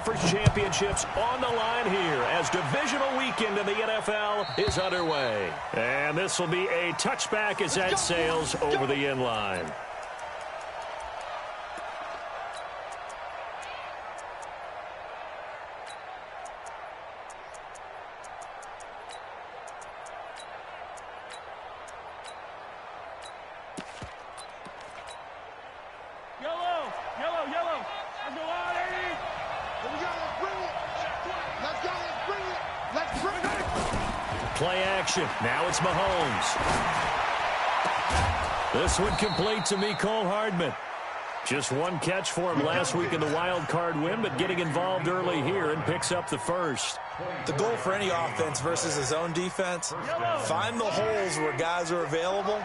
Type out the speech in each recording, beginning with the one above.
conference championships on the line here as divisional weekend in the NFL is underway. And this will be a touchback as that sails over the end line. Play action. Now it's Mahomes. This one complete to Mecole Hardman. Just one catch for him last week in the wild card win, but getting involved early here and picks up the first. The goal for any offense versus his own defense, find the holes where guys are available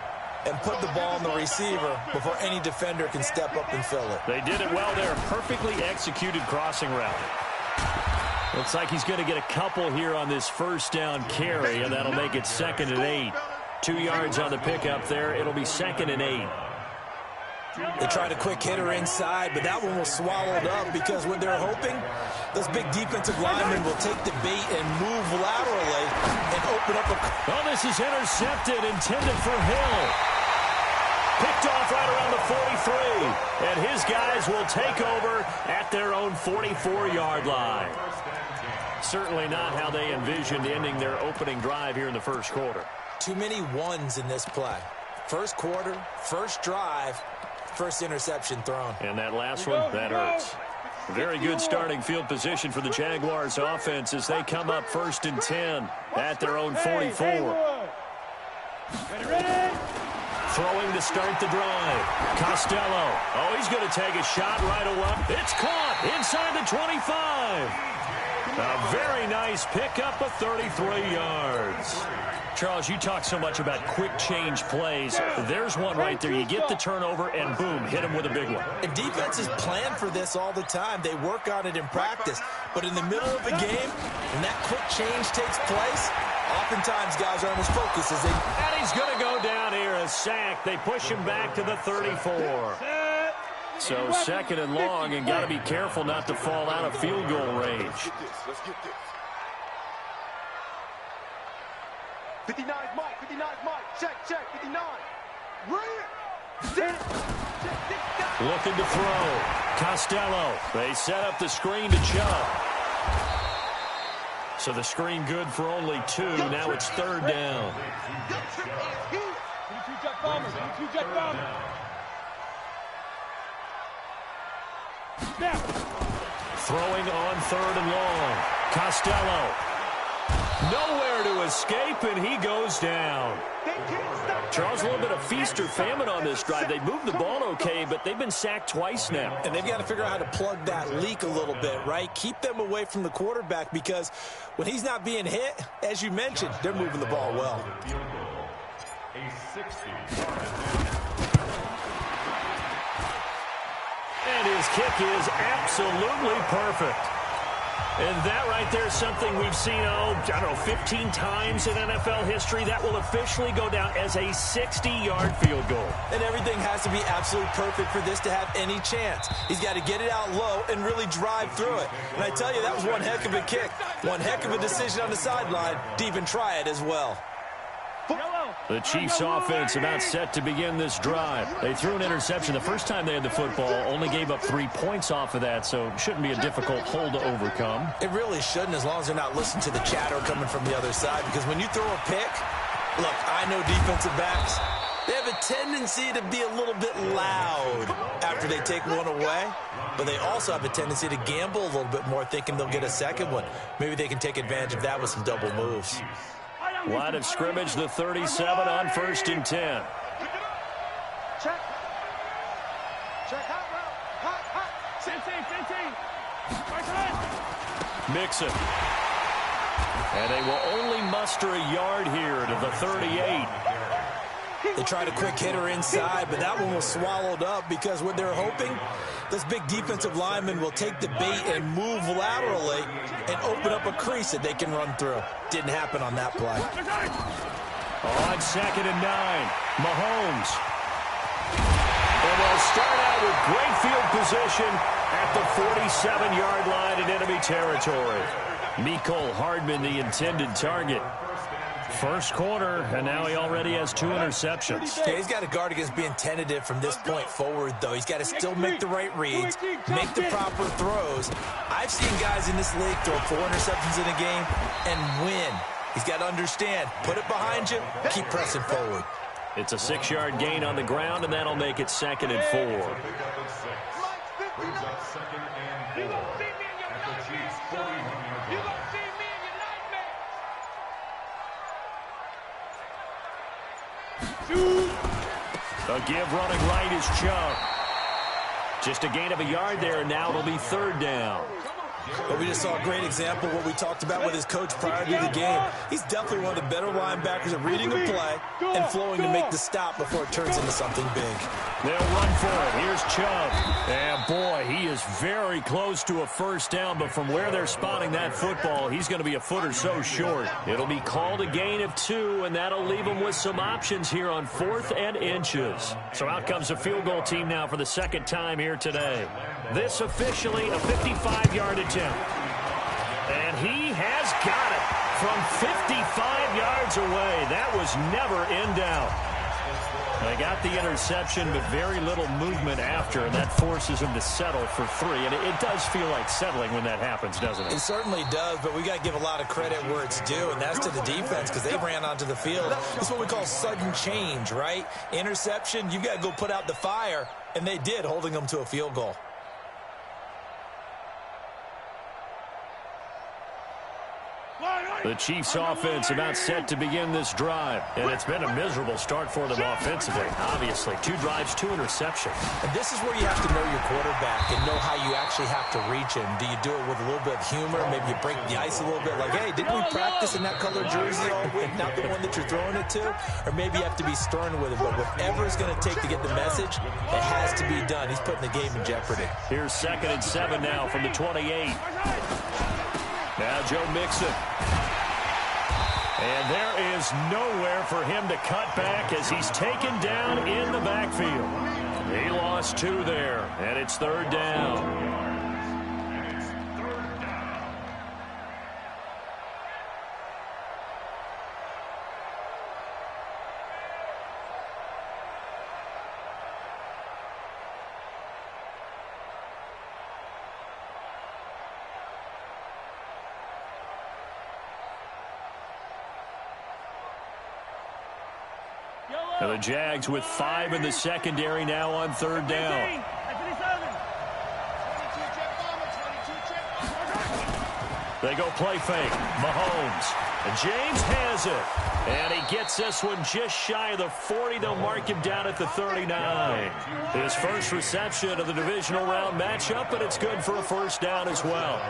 and put the ball on the receiver before any defender can step up and fill it. They did it well there. Perfectly executed crossing route. Looks like he's going to get a couple here on this first down carry, and that'll make it 2nd and 8. 2 yards on the pickup there. It'll be 2nd and 8. They tried a quick hitter inside, but that one was swallowed up because what they're hoping, those big defensive linemen will take the bait and move laterally and open up a... Oh, this is intercepted, intended for Hill. Picked off right around the 43, and his guys will take over at their own 44-yard line. Certainly not how they envisioned ending their opening drive here in the first quarter. Too many ones in this play. First quarter, first drive, first interception thrown. And that last one, that hurts. Very good starting field position for the Jaguars offense as they come up 1st and 10 at their own 44. Ready? Throwing to start the drive. Costello. Oh, he's going to take a shot right away. It's caught inside the 25. A very nice pickup of 33 yards. Charles, you talk so much about quick change plays. There's one right there. You get the turnover, and boom, hit him with a big one. And defenses plan for this all the time. They work on it in practice. But in the middle of a game, when that quick change takes place, oftentimes guys aren't as focused as they... And he's going to go down here, a sack. They push him back to the 34. So 2nd and long, and got to be careful not to fall out of field goal range. Let's get this. 59 Mike, 59 Mike. Check, 59. Looking to throw. Costello. They set up the screen to Chubb. So the screen good for only 2. Now it's 3rd down. 22 jet bomber, 22 jet bomber. Snap. Throwing on 3rd and long. Costello. Nowhere to escape, and he goes down. Charles, a little bit of feast or famine on this drive. They moved the ball okay, but they've been sacked twice now. And they've got to figure out how to plug that leak a little bit, right? Keep them away from the quarterback because when he's not being hit, as you mentioned, they're moving the ball well. And his kick is absolutely perfect. And that right there is something we've seen, I don't know, 15 times in NFL history. That will officially go down as a 60-yard field goal. And everything has to be absolutely perfect for this to have any chance. He's got to get it out low and really drive through it. And I tell you, that was one heck of a kick. One heck of a decision on the sideline to even try it as well. The Chiefs offense about set to begin this drive. They threw an interception the first time they had the football, only gave up 3 points off of that, so it shouldn't be a difficult hole to overcome. It really shouldn't, as long as they're not listening to the chatter coming from the other side, because when you throw a pick, look, I know defensive backs, they have a tendency to be a little bit loud after they take one away, but they also have a tendency to gamble a little bit more, thinking they'll get a second one. Maybe they can take advantage of that with some double moves. Line of scrimmage, the 37 on 1st and 10. Check. Hot. Mixon. And they will only muster a yard here to the 38. They tried a quick hitter inside, but that one was swallowed up because what they're hoping, this big defensive lineman will take the bait and move laterally and open up a crease that they can run through. Didn't happen on that play. On 2nd and 9, Mahomes. And they'll start out with great field position at the 47-yard line in enemy territory. Mecole Hardman, the intended target. First quarter, and now he already has 2 interceptions. Yeah, he's got to guard against being tentative from this point forward, though. He's got to still make the right reads, make the proper throws. I've seen guys in this league throw 4 interceptions in a game and win. He's got to understand, put it behind you, keep pressing forward. It's a 6-yard gain on the ground, and that'll make it 2nd and 4. A give running right is Chubb. Just a gain of a yard there, and now it'll be 3rd down. But we just saw a great example of what we talked about with his coach prior to the game. He's definitely one of the better linebackers at reading a play and flowing to make the stop before it turns into something big. They'll run for it. Here's Chubb. And, boy, he is very close to a first down, but from where they're spotting that football, he's going to be a foot or so short. It'll be called a gain of 2, and that'll leave him with some options here on 4th and inches. So out comes a field goal team now for the 2nd time here today. This officially a 55-yard attempt. And he has got it from 55 yards away. That was never in doubt. They got the interception, but very little movement after, and that forces him to settle for 3. And it does feel like settling when that happens, doesn't it? It certainly does, but we got to give a lot of credit where it's due, and that's to the defense because they ran onto the field. It's what we call sudden change, right? Interception, you got to go put out the fire, and they did, holding them to a field goal. The Chiefs' offense about set to begin this drive, and it's been a miserable start for them offensively. Obviously, 2 drives, 2 interceptions. And this is where you have to know your quarterback and know how you actually have to reach him. Do you do it with a little bit of humor? Maybe you break the ice a little bit, like, hey, didn't we practice in that color jersey all week, not the one that you're throwing it to? Or maybe you have to be stern with him, but whatever it's going to take to get the message, it has to be done. He's putting the game in jeopardy. Here's 2nd and 7 now from the 28. Now Joe Mixon. And there is nowhere for him to cut back as he's taken down in the backfield. He lost 2 there, and it's 3rd down. Now the Jags with 5 in the secondary now on 3rd down. They go play fake. Mahomes. And James has it. And he gets this one just shy of the 40. They'll mark him down at the 39. His first reception of the divisional round matchup, but it's good for a 1st down as well.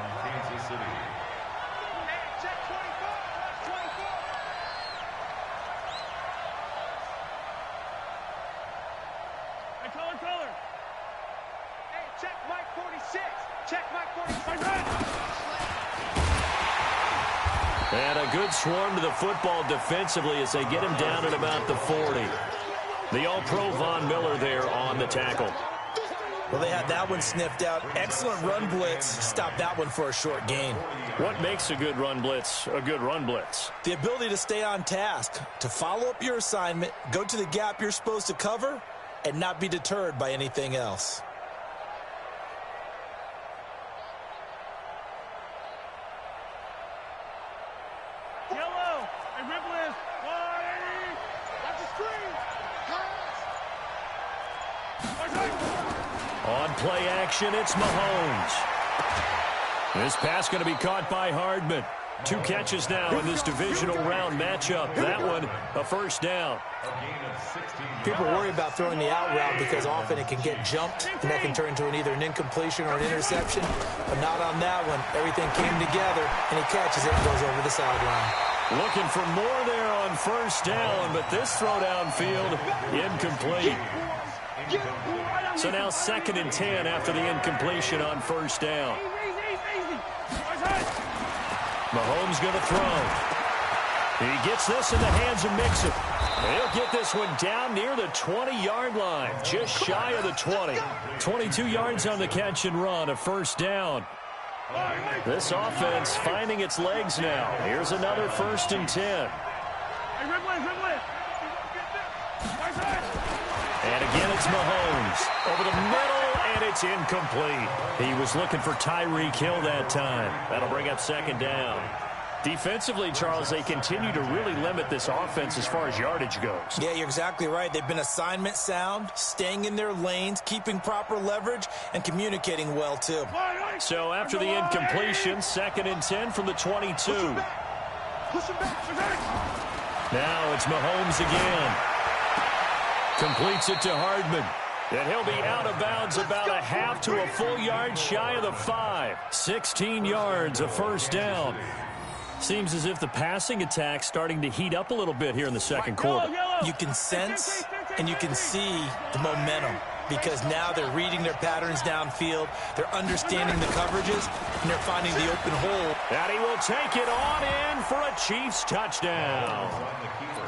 And a good swarm to the football defensively as they get him down at about the 40. The All-Pro Von Miller there on the tackle. Well, they had that one sniffed out. Excellent run blitz. Stopped that one for a short gain. What makes a good run blitz a good run blitz? The ability to stay on task, to follow up your assignment, go to the gap you're supposed to cover, and not be deterred by anything else. On play action, it's Mahomes. This pass going to be caught by Hardman. 2 catches now in this divisional round matchup. That one, a 1st down. People worry about throwing the out route because often it can get jumped, and that can turn into either an incompletion or an interception. But not on that one. Everything came together, and he catches it and goes over the sideline. Looking for more there on 1st down, but this throw downfield, incomplete. So now 2nd and 10 after the incompletion on 1st down. Mahomes going to throw. He gets this in the hands of Mixon. He'll get this one down near the 20-yard line, just shy of the 20. 22 yards on the catch and run, a first down. This offense finding its legs now. Here's another 1st and 10. And again, it's Mahomes over the middle, and it's incomplete. He was looking for Tyreek Hill that time. That'll bring up 2nd down. Defensively, Charles, they continue to really limit this offense as far as yardage goes. Yeah, you're exactly right. They've been assignment sound, staying in their lanes, keeping proper leverage, and communicating well, too. So after the incompletion, 2nd and 10 from the 22. Now it's Mahomes again. Completes it to Hardman. And he'll be out of bounds about a half to a full yard shy of the 5. 16 yards, a first down. Seems as if the passing attack's starting to heat up a little bit here in the 2nd quarter. You can sense and you can see the momentum because now they're reading their patterns downfield, they're understanding the coverages, and they're finding the open hole. And he will take it on in for a Chiefs touchdown.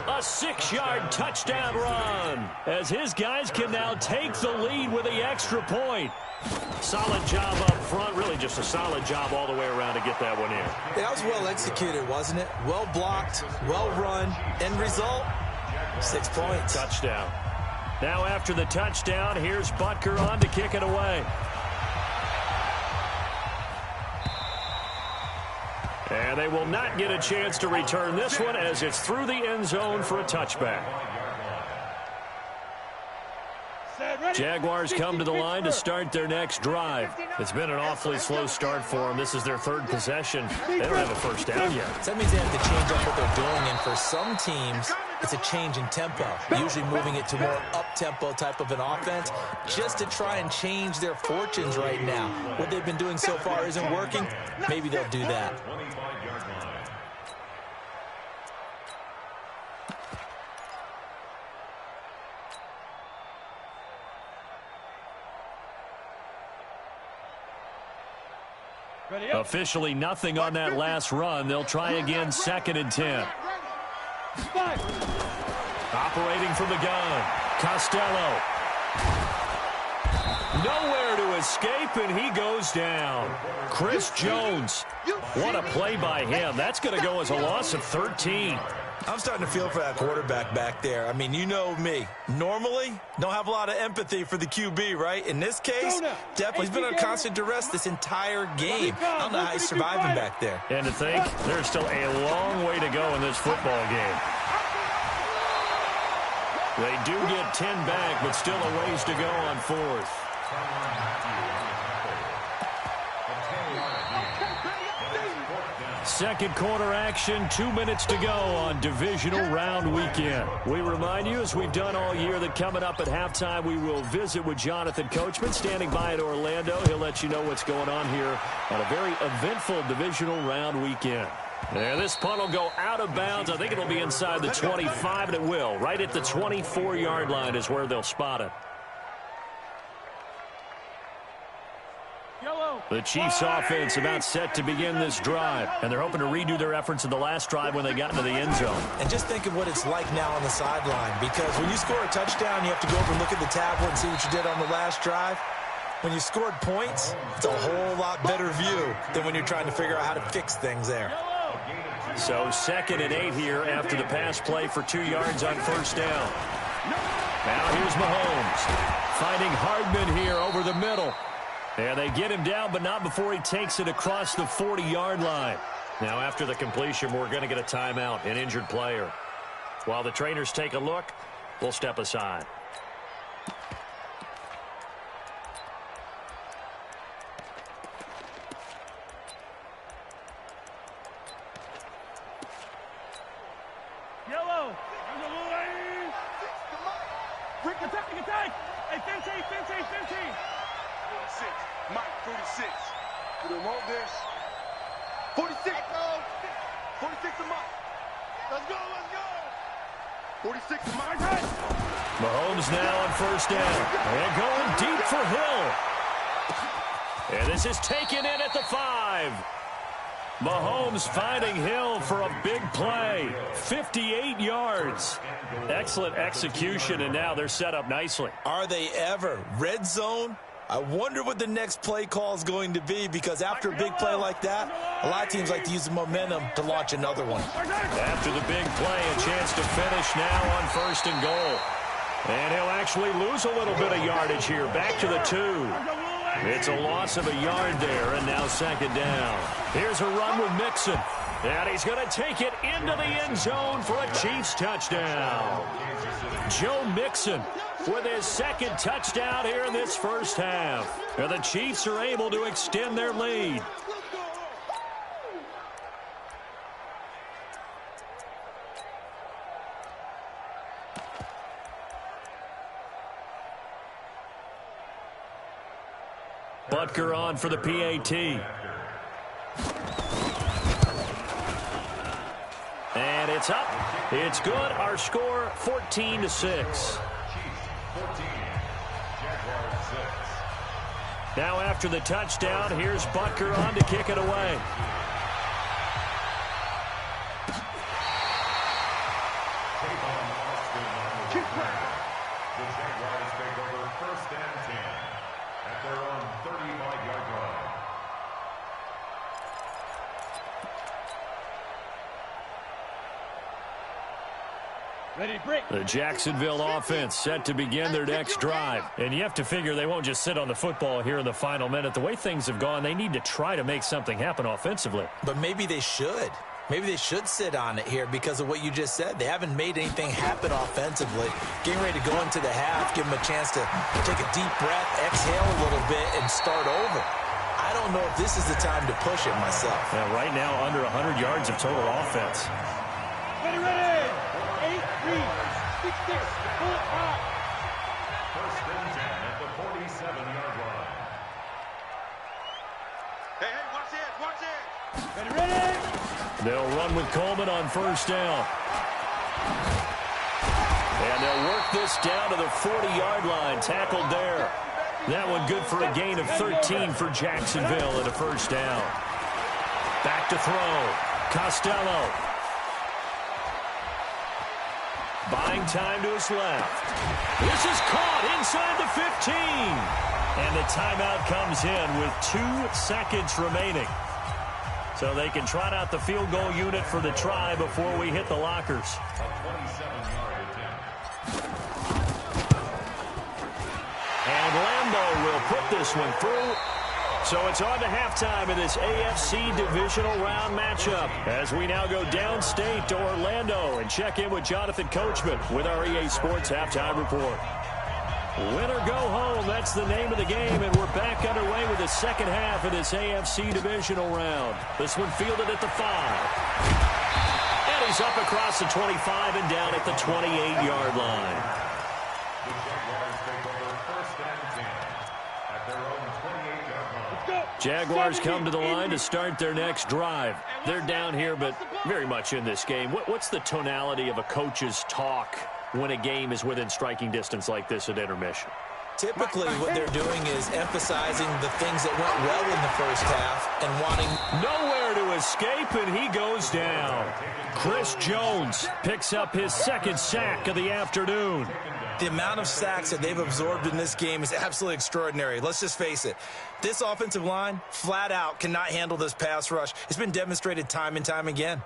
A 6-yard touchdown run as his guys can now take the lead with the extra point. Solid job up front, really just a solid job all the way around to get that one in. That was well executed, wasn't it? Well blocked, well run. End result, 6 points. Touchdown. Now after the touchdown, here's Butker on to kick it away. And they will not get a chance to return this one as it's through the end zone for a touchback. Jaguars come to the line to start their next drive. It's been an awfully slow start for them. This is their 3rd possession. They don't have a first down yet. So that means they have to change up what they're doing, and for some teams, it's a change in tempo, usually moving it to more up-tempo type of an offense just to try and change their fortunes right now. What they've been doing so far isn't working. Maybe they'll do that. Officially nothing on that last run. They'll try again, 2nd and 10. Operating from the gun, Costello. Nowhere to escape, and he goes down. Chris Jones. What a play by him. That's going to go as a loss of 13. I'm starting to feel for that quarterback back there. I mean, you know me. Normally, don't have a lot of empathy for the QB, right? In this case, definitely. He's been on constant duress this entire game. I don't know how he's surviving back there. And to think, there's still a long way to go in this football game. They do get 10 back, but still a ways to go on 4th. Second quarter action, 2 minutes to go on divisional round weekend. We remind you, as we've done all year, that coming up at halftime, we will visit with Jonathan Coachman standing by in Orlando. He'll let you know what's going on here on a very eventful divisional round weekend. And this punt will go out of bounds. I think it'll be inside the 25, and it will. Right at the 24-yard line is where they'll spot it. The Chiefs offense about set to begin this drive, and they're hoping to redo their efforts in the last drive when they got into the end zone. And just think of what it's like now on the sideline, because when you score a touchdown, you have to go over and look at the tablet and see what you did on the last drive. When you scored points, it's a whole lot better view than when you're trying to figure out how to fix things there. So 2nd and 8 here after the pass play for 2 yards on first down. Now here's Mahomes finding Hardman here over the middle. And they get him down, but not before he takes it across the 40-yard line. Now, after the completion, we're going to get a timeout, an injured player. While the trainers take a look, we'll step aside. Yellow. Quick attack, attack. Hey, 15. 46. Mike, 46. We don't want this. 46. 46 to Mike. Let's go. 46 to Mike. Mahomes now on first down. And going deep for Hill. And this is taken in at the 5. Mahomes finding Hill for a big play. 58 yards. Excellent execution, and now they're set up nicely. Are they ever? Red zone? I wonder what the next play call is going to be, because after a big play like that, a lot of teams like to use the momentum to launch another one. After the big play, a chance to finish now on 1st and goal. And he'll actually lose a little bit of yardage here. Back to the 2. It's a loss of a yard there, and now 2nd down. Here's a run with Mixon. And he's going to take it into the end zone for a Chiefs touchdown. Joe Mixon with his 2nd touchdown here in this first half. And the Chiefs are able to extend their lead. Butker on for the PAT. And it's up. It's good. Our score, 14-6. Now after the touchdown, here's Butker on to kick it away. The Jaguars take over 1st and 10 at their own 35-yard line. Ready, break. The Jacksonville offense set to begin their next drive. And you have to figure they won't just sit on the football here in the final minute. The way things have gone, they need to try to make something happen offensively. But maybe they should. Maybe they should sit on it here because of what you just said. They haven't made anything happen offensively. Getting ready to go into the half, give them a chance to take a deep breath, exhale a little bit, and start over. I don't know if this is the time to push it myself. Yeah, right now, under 100 yards of total offense. Ready, ready. 8-3. 6-6. Pull it back. 1st and 10 at the 47-yard line. Hey, watch it, watch it. Ready, ready. They'll run with Coleman on 1st down. And they'll work this down to the 40-yard line. Tackled there. That one good for a gain of 13 for Jacksonville at a 1st down. Back to throw. Costello. Buying time to his left. This is caught inside the 15. And the timeout comes in with 2 seconds remaining. So they can trot out the field goal unit for the try before we hit the lockers. A 27-yard attempt. And Lambeau will put this one through. So it's on to halftime in this AFC divisional round matchup as we now go downstate to Orlando and check in with Jonathan Coachman with our EA Sports Halftime Report. Win or go home, that's the name of the game, and we're back underway with the second half of this AFC divisional round. This one fielded at the 5. And he's up across the 25 and down at the 28-yard line. The Jaguars take over 1st and 10 at their own 28-yard line. Jaguars come to the line to start their next drive. They're down here, but very much in this game. What's the tonality of a coach's talk when a game is within striking distance like this at intermission? Typically, what they're doing is emphasizing the things that went well in the first half and wanting nowhere to escape, and he goes down. Chris Jones picks up his 2nd sack of the afternoon. the amount of sacks that they've absorbed in this game is absolutely extraordinary. Let's just face it. This offensive line, flat out, cannot handle this pass rush. It's been demonstrated time and time again.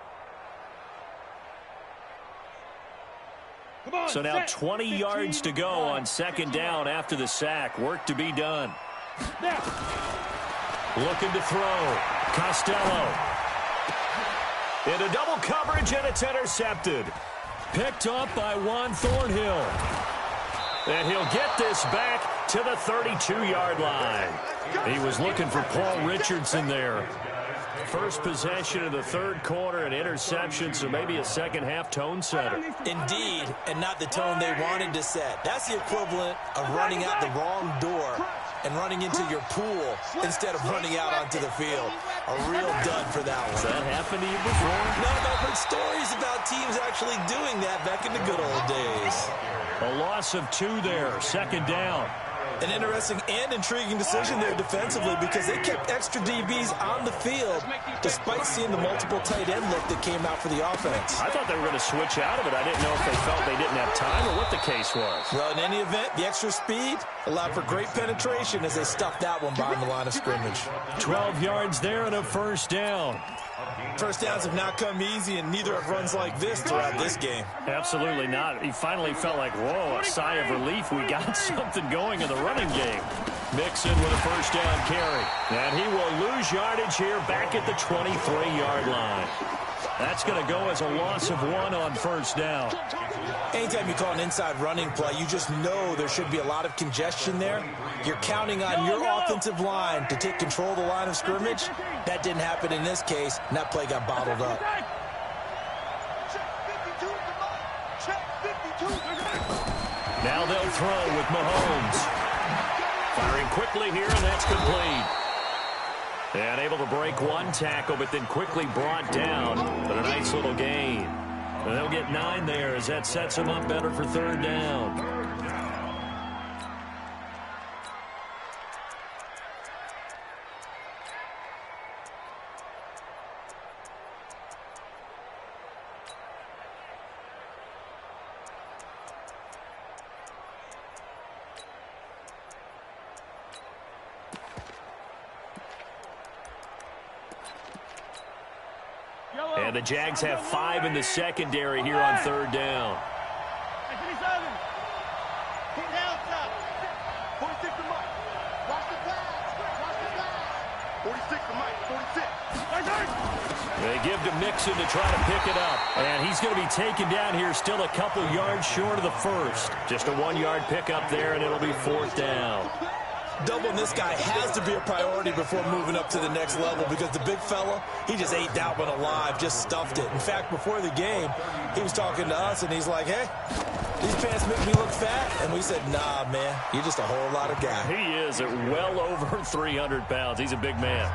So now 20 yards to go on 2nd down after the sack. Work to be done. Looking to throw. Costello. Into double coverage, and it's intercepted. Picked up by Juan Thornhill. And he'll get this back to the 32-yard line. He was looking for Paul Richardson there. First possession of the third quarter, an interception, so maybe a second-half tone setter. Indeed, and not the tone they wanted to set. That's the equivalent of running out the wrong door and running into your pool instead of running out onto the field. A real dud for that one. Has that happened to you before? No, I've heard stories about teams actually doing that back in the good old days. A loss of 2 there, 2nd down. An interesting and intriguing decision there defensively because they kept extra DBs on the field despite seeing the multiple tight end look that came out for the offense. I thought they were going to switch out of it. I didn't know if they felt they didn't have time or what the case was. Well, in any event, the extra speed allowed for great penetration as they stuffed that one behind the line of scrimmage. 12 yards there and a first down. First downs have not come easy, and neither have runs like this throughout this game. Absolutely not. He finally felt like, whoa, a sigh of relief. We got something going in the running game. Mixon with a first down carry. And he will lose yardage here back at the 23-yard line. That's going to go as a loss of 1 on first down. Anytime you call an inside running play, you just know there should be a lot of congestion there. You're counting on your offensive line to take control of the line of scrimmage. That didn't happen in this case, and that play got bottled up. Now they'll throw with Mahomes. Firing quickly here, and that's complete. And able to break one tackle, but then quickly brought down. But a nice little gain. And they'll get 9 there as that sets them up better for third down. And the Jags have 5 in the secondary here on third down. 46 to Mike. Watch the flash. 46 to Mike. 46. They give to Mixon to try to pick it up. And he's going to be taken down here still a couple yards short of the first. Just a 1-yard pickup there, and it'll be fourth down. Doubling this guy has to be a priority before moving up to the next level because the big fella, he just ate that one alive, just stuffed it. In fact, before the game, he was talking to us, and he's like, hey, these pants make me look fat. And we said, nah, man, you're just a whole lot of guy. He is at well over 300 pounds. He's a big man.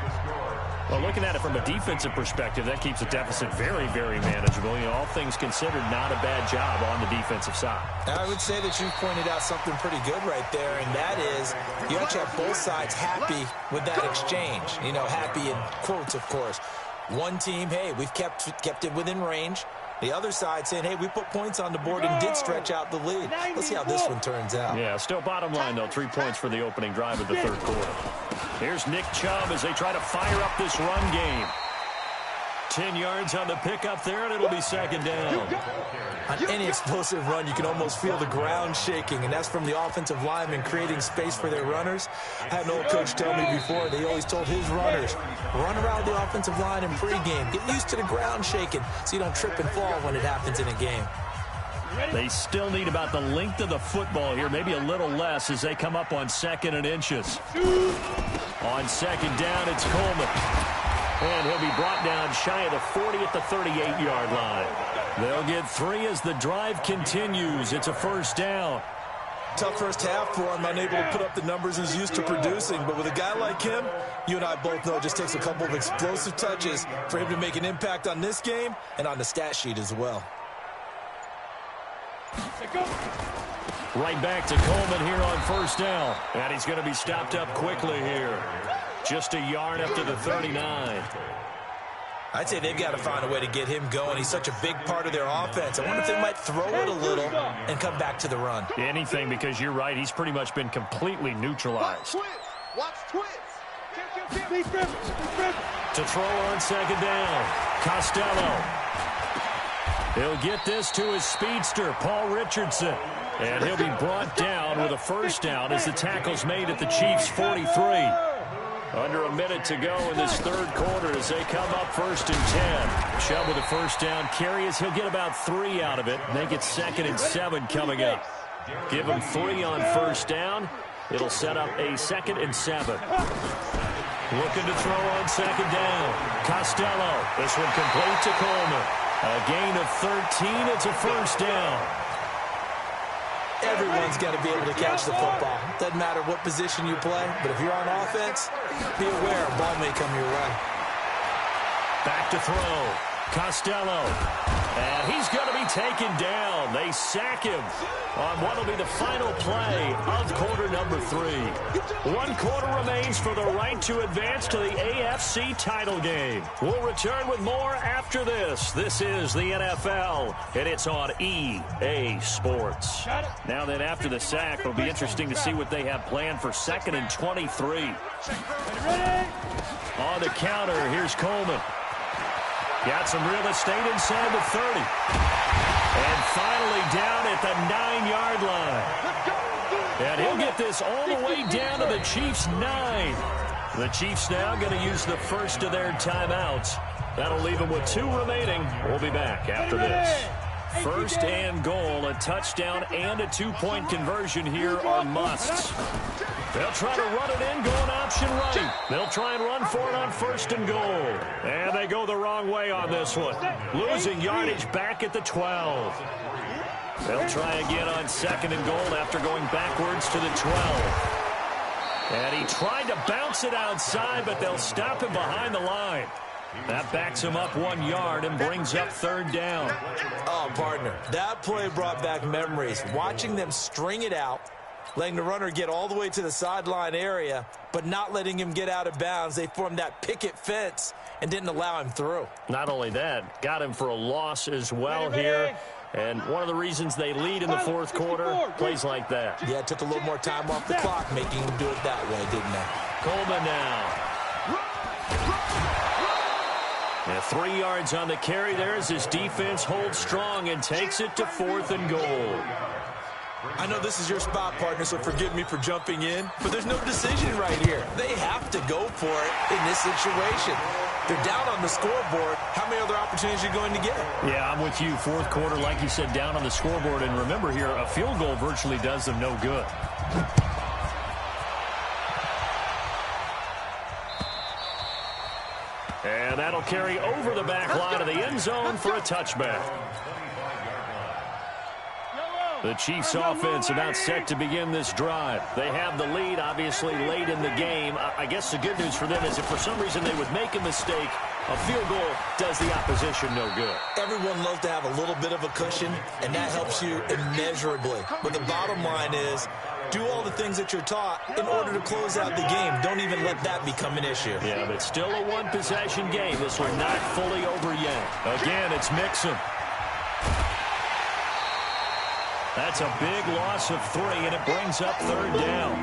Well, looking at it from a defensive perspective, that keeps the deficit very, very manageable. You know, all things considered, not a bad job on the defensive side. I would say that you pointed out something pretty good right there, and that is you actually have both sides happy with that exchange. You know, happy in quotes, of course. One team, hey, we've kept it within range. The other side saying, hey, we put points on the board and did stretch out the lead. Let's see how this one turns out. Yeah, still bottom line, though. 3 points for the opening drive of the third quarter. Here's Nick Chubb as they try to fire up this run game. 10 yards on the pickup there, and it'll be second down. On any explosive run, you can almost feel the ground shaking, and that's from the offensive linemen creating space for their runners. I had an old coach tell me before, they always told his runners, run around the offensive line in pregame. Get used to the ground shaking so you don't trip and fall when it happens in a game. They still need about the length of the football here, maybe a little less as they come up on 2nd and inches. On second down, it's Coleman. And he'll be brought down shy of the 40 at the 38-yard line. They'll get 3 as the drive continues. It's a first down. Tough first half for him, unable to put up the numbers he's used to producing. But with a guy like him, you and I both know it just takes a couple of explosive touches for him to make an impact on this game and on the stat sheet as well. Right back to Coleman here on first down. And he's going to be stopped up quickly here. Just a yard up to the 39. I'd say they've got to find a way to get him going. He's such a big part of their offense. I wonder if they might throw it a little and come back to the run. Anything, because you're right. He's pretty much been completely neutralized. Watch twins. To throw on second down. Costello. He'll get this to his speedster, Paul Richardson. And he'll be brought down with a first down as the tackle's made at the Chiefs' 43. Under a minute to go in this third quarter as they come up 1st and 10. Chubb with a first down carry as he'll get about 3 out of it. Make it 2nd and 7 coming up. Give him 3 on first down. It'll set up a 2nd and 7. Looking to throw on second down. Costello. This one complete to Coleman. A gain of 13. It's a first down. Everyone's got to be able to catch the football. Doesn't matter what position you play, but if you're on offense, be aware a ball may come your way. Back to throw. Costello. And he's going to be taken down. They sack him on what will be the final play of quarter number 3. 1 quarter remains for the right to advance to the AFC title game. We'll return with more after this. This is the NFL, and it's on EA Sports. Now then, after the sack, it'll be interesting to see what they have planned for 2nd and 23. On the counter, here's Coleman. Got some real estate inside the 30. And finally down at the 9-yard line. And he'll get this all the way down to the Chiefs' 9. The Chiefs now going to use the first of their timeouts. That'll leave them with 2 remaining. We'll be back after this. First and goal, a touchdown and a 2-point conversion here are musts. They'll try to run it in, going option right. They'll try and run for it on 1st and goal. And they go the wrong way on this one. Losing yardage back at the 12. They'll try again on 2nd and goal after going backwards to the 12. And he tried to bounce it outside, but they'll stop him behind the line. That backs him up 1 yard and brings up 3rd down. Oh, partner, that play brought back memories. Watching them string it out, letting the runner get all the way to the sideline area, but not letting him get out of bounds. They formed that picket fence and didn't allow him through. Not only that, got him for a loss as well here. And one of the reasons they lead in the 4th quarter, plays like that. Yeah, it took a little more time off the clock making him do it that way, didn't it? Coleman now. And 3 yards on the carry there as his defense holds strong and takes it to 4th and goal. I know this is your spot, partner, so forgive me for jumping in, but there's no decision right here. They have to go for it in this situation. They're down on the scoreboard. How many other opportunities are you going to get? Yeah, I'm with you. 4th quarter, like you said, down on the scoreboard. And remember here, a field goal virtually does them no good. And that'll carry over the back line of the end zone for a touchback. The Chiefs offense about set to begin this drive. They have the lead, obviously, late in the game. I guess the good news for them is if for some reason they would make a mistake, a field goal does the opposition no good. Everyone loves to have a little bit of a cushion, and that helps you immeasurably. But the bottom line is, do all the things that you're taught in order to close out the game. Don't even let that become an issue. Yeah, but still a one-possession game. This one not fully over yet. Again, it's Mixon. That's a big loss of 3, and it brings up 3rd down.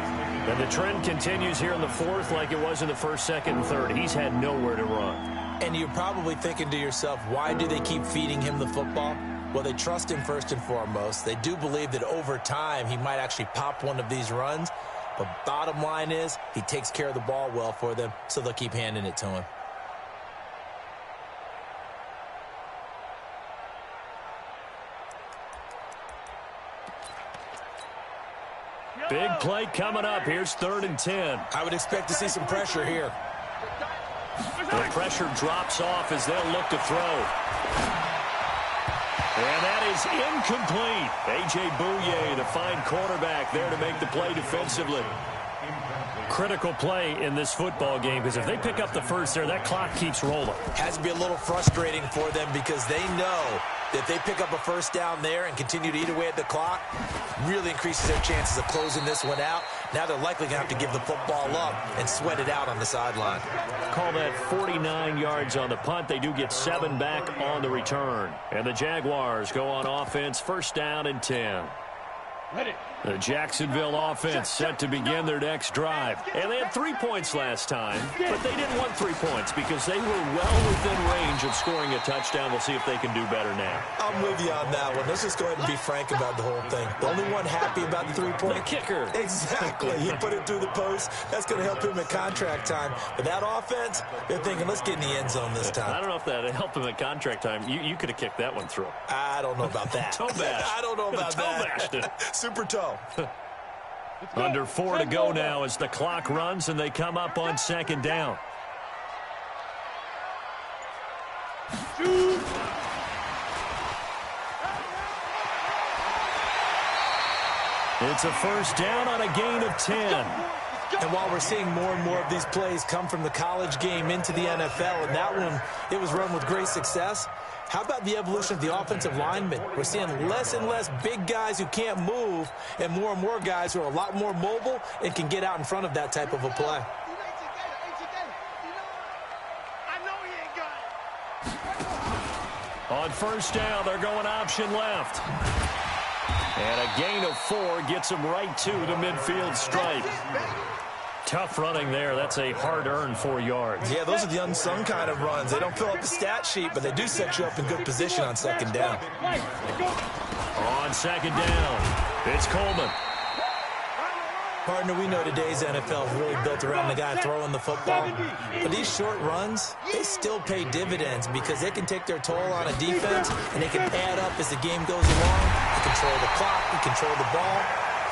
And the trend continues here in the 4th like it was in the 1st, 2nd, and 3rd. He's had nowhere to run. And you're probably thinking to yourself, why do they keep feeding him the football? Well, they trust him first and foremost. They do believe that over time he might actually pop one of these runs. But bottom line is he takes care of the ball well for them, so they'll keep handing it to him. Big play coming up. Here's 3rd and 10. I would expect to see some pressure here. The pressure drops off as they'll look to throw. And that is incomplete. A.J. Bouye, the fine quarterback, there to make the play defensively. Critical play in this football game because if they pick up the first there, that clock keeps rolling. Has to be a little frustrating for them because they know that if they pick up a first down there and continue to eat away at the clock, really increases their chances of closing this one out. Now they're likely going to have to give the football up and sweat it out on the sideline. Call that 49 yards on the punt. They do get 7 back on the return. And the Jaguars go on offense, 1st down and 10. Ready. The Jacksonville offense set to begin their next drive. And they had 3 points last time, but they didn't want 3 points because they were well within range of scoring a touchdown. We'll see if they can do better now. I'm with you on that one. Let's just go ahead and be frank about the whole thing. The only one happy about the 3-point. The kicker. Exactly. He put it through the post. That's going to help him at contract time. But that offense, they're thinking, let's get in the end zone this time. I don't know if that helped him at contract time. You could have kicked that one through. I don't know about that. Toe bash. I don't know about toe that. Bashed it. Super toe. Under 4 to go now as the clock runs and they come up on 2nd down. It's a 1st down on a gain of 10. And while we're seeing more and more of these plays come from the college game into the NFL, and that one, it was run with great success, how about the evolution of the offensive linemen? We're seeing less and less big guys who can't move and more guys who are a lot more mobile and can get out in front of that type of a play. On first down, they're going option left. And a gain of 4 gets them right to the midfield stripe. Tough running there. That's a hard-earned 4 yards. Yeah, those are the unsung kind of runs. They don't fill up the stat sheet, but they do set you up in good position on second down. On second down, it's Coleman. Partner, we know today's NFL is really built around the guy throwing the football. But these short runs, they still pay dividends because they can take their toll on a defense, and they can add up as the game goes along. You control the clock, you control the ball,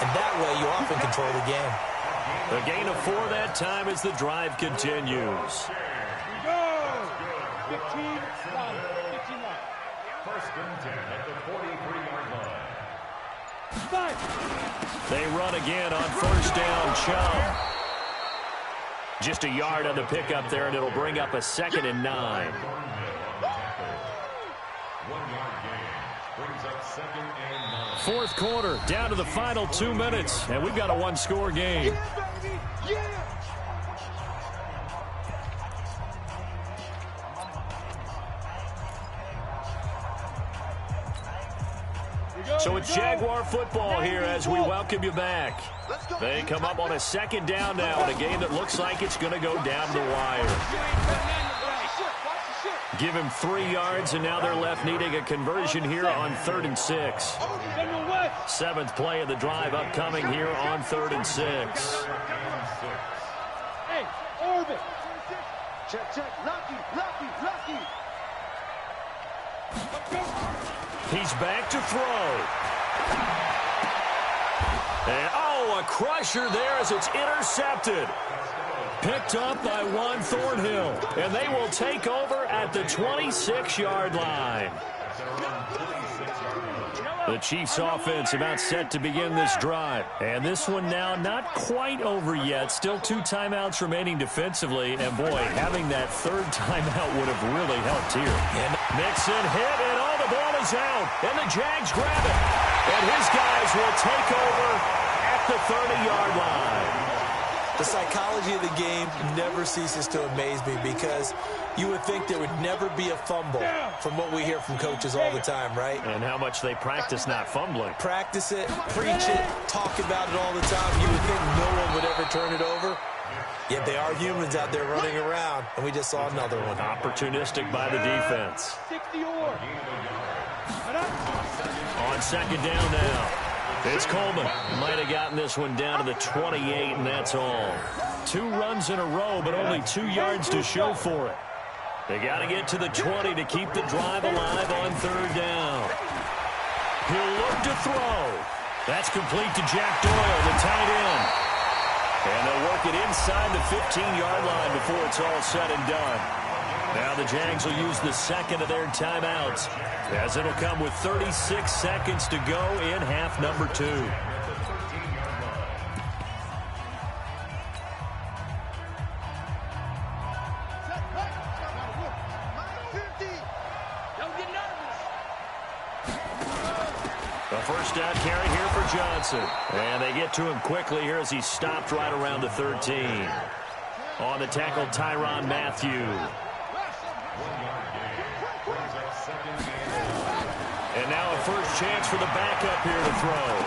and that way you often control the game. The gain of 4 that time as the drive continues. Go! 15, 59. First and 10 at the 43-yard line. They run again on first down, Chubb. Just a yard on the pickup there, and it'll bring up a 2nd and 9. 1 yard gain brings up 2nd and 9. Fourth quarter, down to the final 2 minutes, and we've got a 1-score game. So it's Jaguar football here as we welcome you back. They come up on a 2nd down now in a game that looks like it's going to go down to the wire. Give him 3 yards, and now they're left needing a conversion here on 3rd and 6. 7th play of the drive upcoming here on 3rd and 6. Hey, orbit. Check. Lucky. He's back to throw. And, a crusher there as it's intercepted. Picked up by Juan Thornhill. And they will take over at the 26-yard line. The Chiefs offense about set to begin this drive. And this one now not quite over yet. Still 2 timeouts remaining defensively. And boy, having that 3rd timeout would have really helped here. And Mixon hit, and all the ball is out. And the Jags grab it. And his guys will take over at the 30-yard line. The psychology of the game never ceases to amaze me because you would think there would never be a fumble from what we hear from coaches all the time, right? And how much they practice not fumbling. Practice it, preach it, talk about it all the time. You would think no one would ever turn it over. Yet they are humans out there running around, and we just saw another one. Opportunistic by the defense. 60 On 2nd down now. It's Coleman. Might have gotten this one down to the 28, and that's all. 2 runs in a row, but only 2 yards to show for it. They got to get to the 20 to keep the drive alive on 3rd down. He'll look to throw. That's complete to Jack Doyle, the tight end. And they'll work it inside the 15-yard line before it's all said and done. Now the Jags will use the 2nd of their timeouts, as it'll come with 36 seconds to go in half number 2. A first down carry here for Johnson. And they get to him quickly here as he stopped right around the 13. On the tackle, Tyrann Mathieu. And now a first chance for the backup here to throw.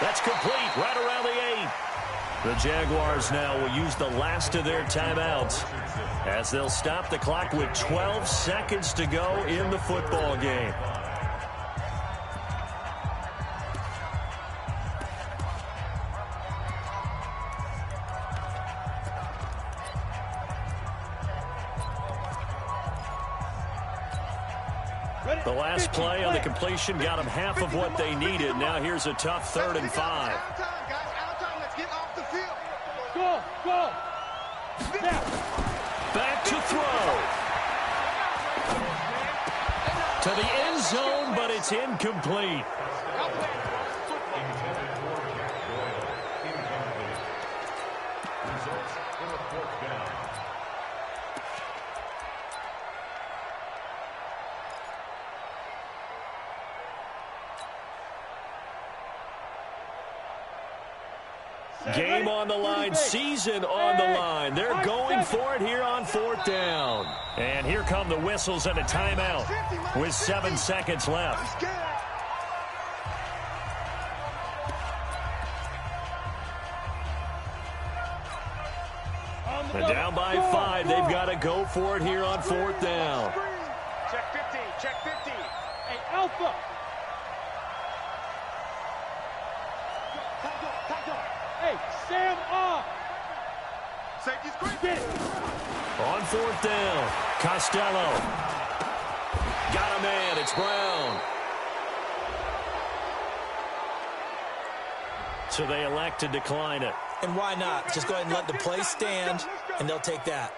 That's complete right around the 8. The Jaguars now will use the last of their timeouts as they'll stop the clock with 12 seconds to go in the football game. The last play on the completion got them half of what they needed. Now here's a tough 3rd and 5. Go. Back to throw. To the end zone, but it's incomplete. Game on the line, season on the line. They're going for it here on 4th down. And here come the whistles and a timeout with 7 seconds left. And down by 5, they've got to go for it here on 4th down. Check 50, check 50. Hey, Alpha. Hey, Sam off. Safety screen. Get it. On 4th down, Costello. Got a man, it's Brown. So they elect to decline it. And why not? Just go ahead and let the play stand, and they'll take that.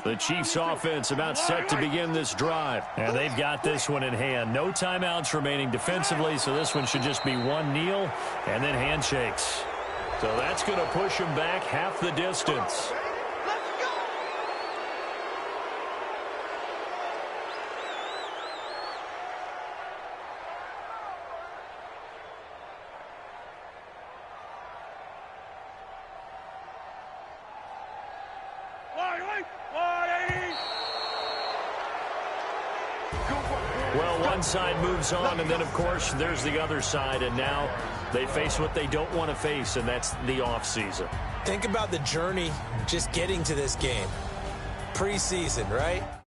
The Chiefs offense about set to begin this drive. And they've got this one in hand. No timeouts remaining defensively, so this one should just be one kneel and then handshakes. So that's going to push them back half the distance. Well, one side moves on, and then, of course, there's the other side, and now they face what they don't want to face, and that's the offseason. Think about the journey just getting to this game. Preseason, right?